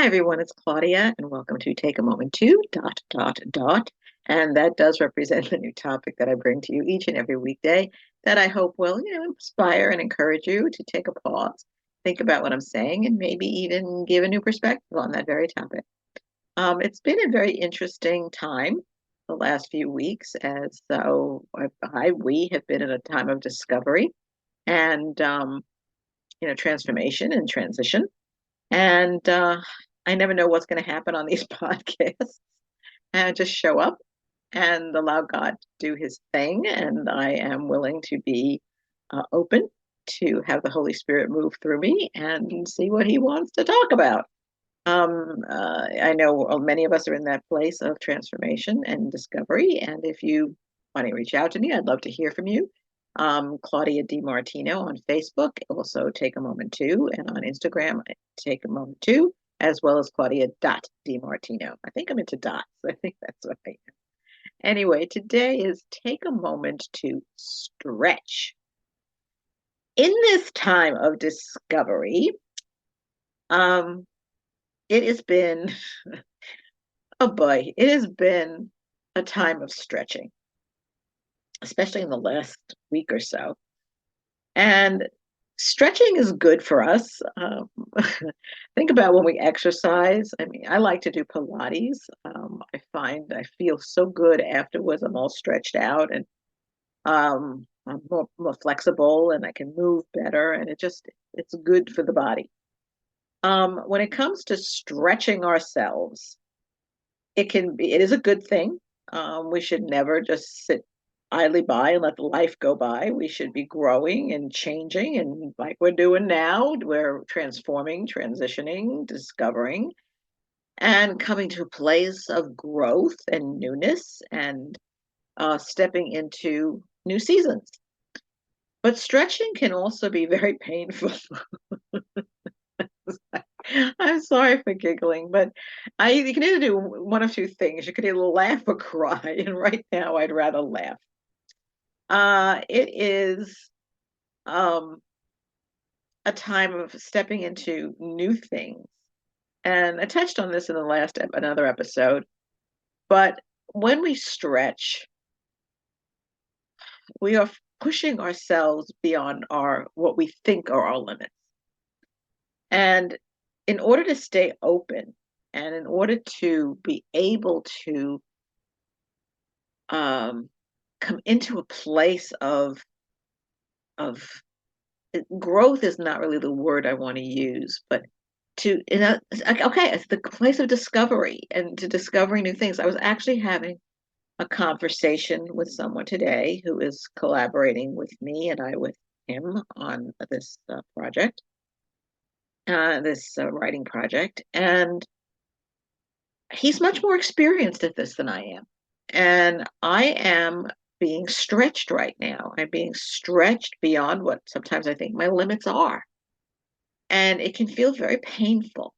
Hi, everyone. It's Claudia, and welcome to Take a Moment to ... And that does represent the new topic that I bring to you each and every weekday that I hope will, inspire and encourage you to take a pause, think about what I'm saying, and maybe even give a new perspective on that very topic. It's been a very interesting time the last few weeks, as so we have been in a time of discovery and transformation and transition. And I never know what's going to happen on these podcasts. And just show up and allow God to do his thing. And I am willing to be open to have the Holy Spirit move through me and see what he wants to talk about. I know many of us are in that place of transformation and discovery. And if you want to reach out to me, I'd love to hear from you. Claudia DiMartino on Facebook, also Take a Moment To, and on Instagram, Take a Moment To, as well as Claudia.DiMartino. I think I'm into dots. I think that's what I am. Anyway, today is Take a Moment to Stretch. In this time of discovery, it has been, oh boy, it has been a time of stretching, especially in the last week or so. And stretching is good for us. Think about when we exercise. I mean, I like to do Pilates. I find I feel so good afterwards. I'm all stretched out and I'm more flexible and I can move better. And it's good for the body. When it comes to stretching ourselves, it is a good thing. We should never just sit idly by and let the life go by. We should be growing and changing, and like we're doing now, we're transforming, transitioning, discovering, and coming to a place of growth and newness and stepping into new seasons. But stretching can also be very painful. I'm sorry for giggling, but you can either do one of two things. You could either laugh or cry, and right now I'd rather laugh. It is a time of stepping into new things. And I touched on this in another episode, but when we stretch, we are pushing ourselves beyond what we think are our limits. And in order to stay open and in order to be able to come into a place of growth is not really the word I want to use, but it's the place of discovery and to discovering new things. I was actually having a conversation with someone today who is collaborating with me and I with him on this project, this writing project, and he's much more experienced at this than I am. And I am being stretched right now. I'm being stretched beyond what sometimes I think my limits are. And it can feel very painful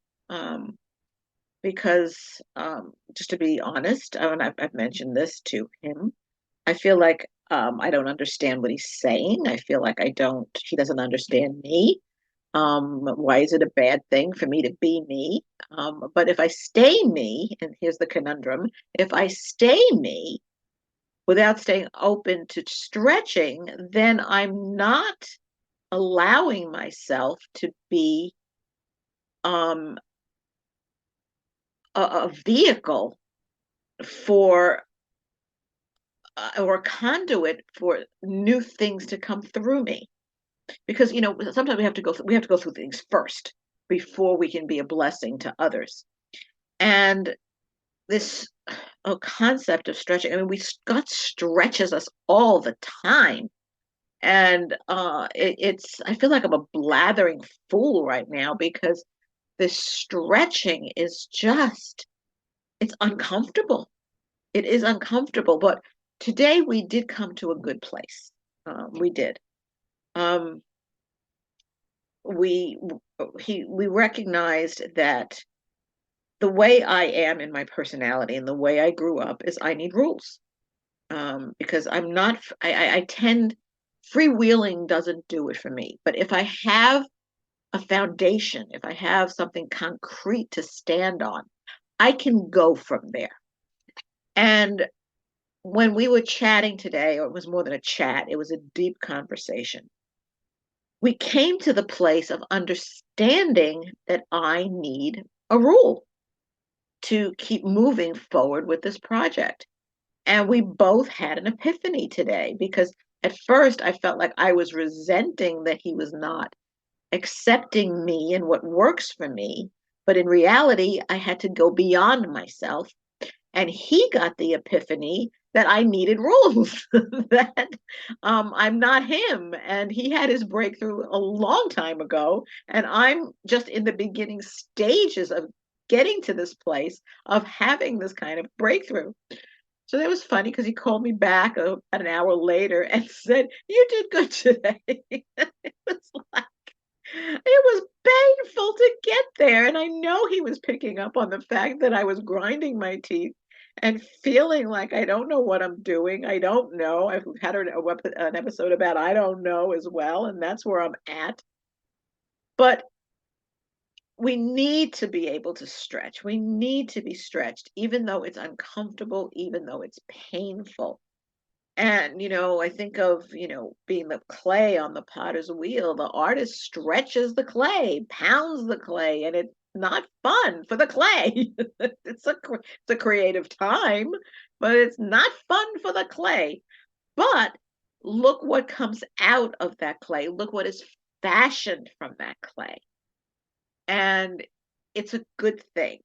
because, just to be honest, and I've mentioned this to him, I feel like I don't understand what he's saying. I feel like he doesn't understand me. Why is it a bad thing for me to be me? But if I stay me, and here's the conundrum, if I stay me without staying open to stretching, then I'm not allowing myself to be a vehicle for or a conduit for new things to come through me. Because sometimes we have to go through things first before we can be a blessing to others. And this concept of stretching, I mean, God stretches us all the time. And I feel like I'm a blathering fool right now because this stretching is it's uncomfortable. It is uncomfortable, but today we did come to a good place. We did. We recognized that the way I am in my personality and the way I grew up is I need rules. Because I tend freewheeling doesn't do it for me. But if I have a foundation, if I have something concrete to stand on, I can go from there. And when we were chatting today, or it was more than a chat, it was a deep conversation. We came to the place of understanding that I need a rule to keep moving forward with this project. And we both had an epiphany today because at first I felt like I was resenting that he was not accepting me and what works for me. But in reality, I had to go beyond myself. And he got the epiphany that I needed rules, that I'm not him. And he had his breakthrough a long time ago. And I'm just in the beginning stages of getting to this place of having this kind of breakthrough. So that was funny because he called me back about an hour later and said, "You did good today." It was like, it was painful to get there. And I know he was picking up on the fact that I was grinding my teeth and feeling like I don't know what I'm doing. I don't know. I've had an episode about I don't know as well, and that's where I'm at. But we need to be able to stretch. We need to be stretched, even though it's uncomfortable, even though it's painful. And, I think of, being the clay on the potter's wheel. The artist stretches the clay, pounds the clay, and it's not fun for the clay. It's a creative time, but it's not fun for the clay. But look what comes out of that clay. Look what is fashioned from that clay. And it's a good thing.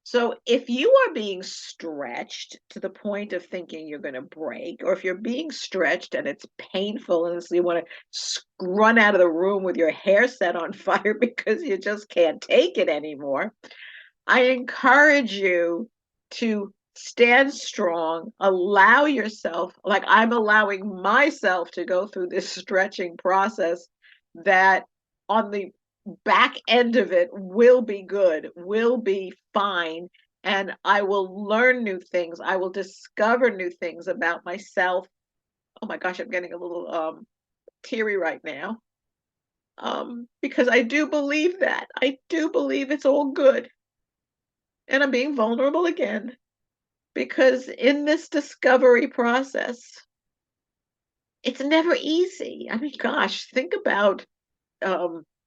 So if you are being stretched to the point of thinking you're going to break, or if you're being stretched and it's painful and so you want to run out of the room with your hair set on fire because you just can't take it anymore, I encourage you to stand strong, allow yourself, like I'm allowing myself to go through this stretching process that on the back end of it will be good, will be fine, and I will learn new things. I will discover new things about myself. Oh my gosh, I'm getting a little teary right now. Because I do believe that. I do believe it's all good. And I'm being vulnerable again because in this discovery process, it's never easy. I mean, gosh, think about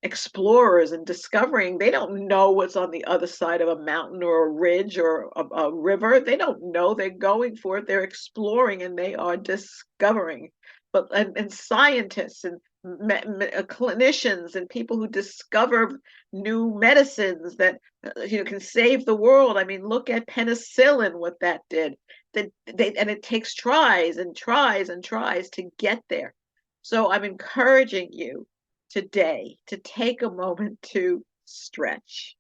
explorers and discovering they don't know what's on the other side of a mountain or a ridge or a river. They don't know. They're going for it. They're exploring and they are discovering. But and scientists and clinicians and people who discover new medicines that can save the world. I mean, look at penicillin, what that did. And it takes tries and tries and tries to get there. So I'm encouraging you today to take a moment to stretch.